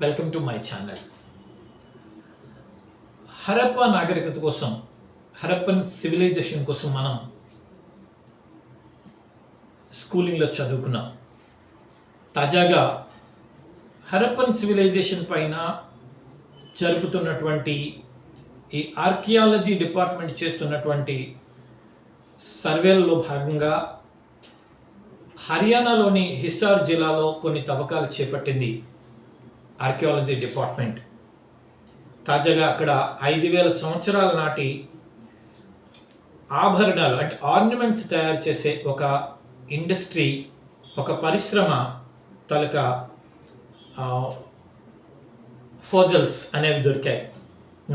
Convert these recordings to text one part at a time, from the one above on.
Welcome to my channel. Harappa నాగరికత కోసం, Harappan civilisation కోసం మనం స్కూలింగ్లో చదువుకున్నాం. తాజాగా హరప్పన్ సివిలైజేషన్ పైన జరుపుతున్నటువంటి ఈ ఆర్కియాలజీ డిపార్ట్మెంట్ చేస్తున్నటువంటి సర్వేలలో భాగంగా హర్యానాలోని హిసార్ జిల్లాలో కొన్ని తవ్వకాలు చేపట్టింది ఆర్కియాలజీ డిపార్ట్మెంట్. తాజాగా అక్కడ 5,000 సంవత్సరాల నాటి ఆభరణాలు అంటే ఆర్నమెంట్స్ తయారు చేసే ఒక ఇండస్ట్రీ, ఒక పరిశ్రమ తాలూకా ఫోజల్స్ అనేవి దొరికాయి,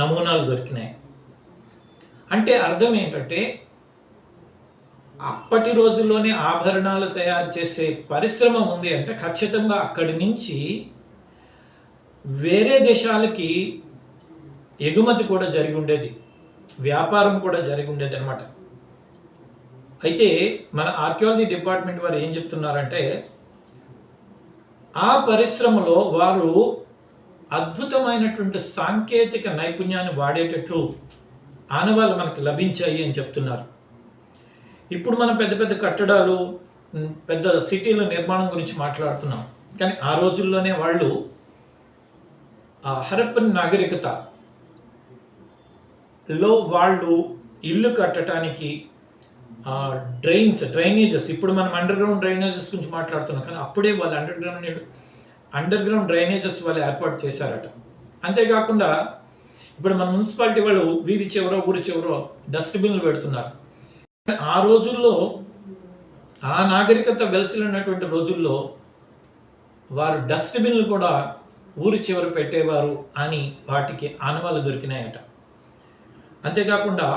నమూనాలు దొరికినాయి. అంటే అర్థం ఏంటంటే అప్పటి రోజుల్లోనే ఆభరణాలు తయారు చేసే పరిశ్రమ ఉంది అంటే ఖచ్చితంగా అక్కడి నుంచి వేరే దేశాలకి ఎగుమతి కూడా జరిగి ఉండేది, వ్యాపారం కూడా జరిగి ఉండేది అనమాట. అయితే మన ఆర్కియాలజీ డిపార్ట్మెంట్ వారు ఏం చెప్తున్నారంటే ఆ పరిశ్రమలో వారు అద్భుతమైనటువంటి సాంకేతిక నైపుణ్యాన్ని వాడేటట్లు ఆనవాళ్ళు మనకు లభించాయి అని చెప్తున్నారు. ఇప్పుడు మనం పెద్ద పెద్ద కట్టడాలు, పెద్ద సిటీల నిర్మాణం గురించి మాట్లాడుతున్నాం, కానీ ఆ రోజుల్లోనే వాళ్ళు హరప్పన్ నాగరికతలో వాళ్ళు ఇల్లు కట్టడానికి డ్రైనేజెస్, ఇప్పుడు మనం అండర్ గ్రౌండ్ డ్రైనేజెస్ గురించి మాట్లాడుతున్నాం, కానీ అప్పుడే వాళ్ళు అండర్ గ్రౌండ్ డ్రైనేజెస్ వాళ్ళు ఏర్పాటు చేశారట. అంతేకాకుండా ఇప్పుడు మన మున్సిపాలిటీ వాళ్ళు వీధి చివరో ఊరి చివరో డస్ట్బిన్లు పెడుతున్నారు. ఆ రోజుల్లో, ఆ నాగరికత వెలసిల్లినటువంటి రోజుల్లో వారు డస్ట్బిన్లు కూడా ఊరి చివర పెట్టేవారు అని వాటికి ఆనవాళ్ళు దొరికినాయట. అంతేకాకుండా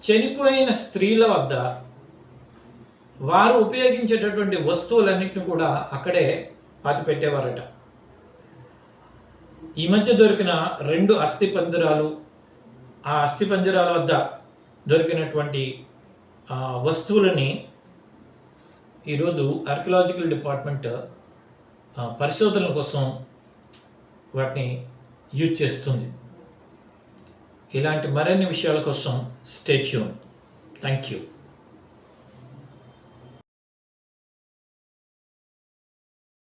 చనిపోయిన స్త్రీల వద్ద వారు ఉపయోగించేటటువంటి వస్తువులన్నింటినీ కూడా అక్కడే పాతి పెట్టేవారట. ఈ మధ్య దొరికిన 2 అస్థిపంజరాలు, ఆ అస్థిపంజరాల వద్ద దొరికినటువంటి వస్తువులని ఈరోజు ఆర్కియాలజికల్ డిపార్ట్మెంట్ పరిశోధనల కోసం వాటిని యూజ్ చేస్తుంది. ఇలాంటి మరిన్ని విషయాల కోసం స్టే ట్యూన్. Thank you.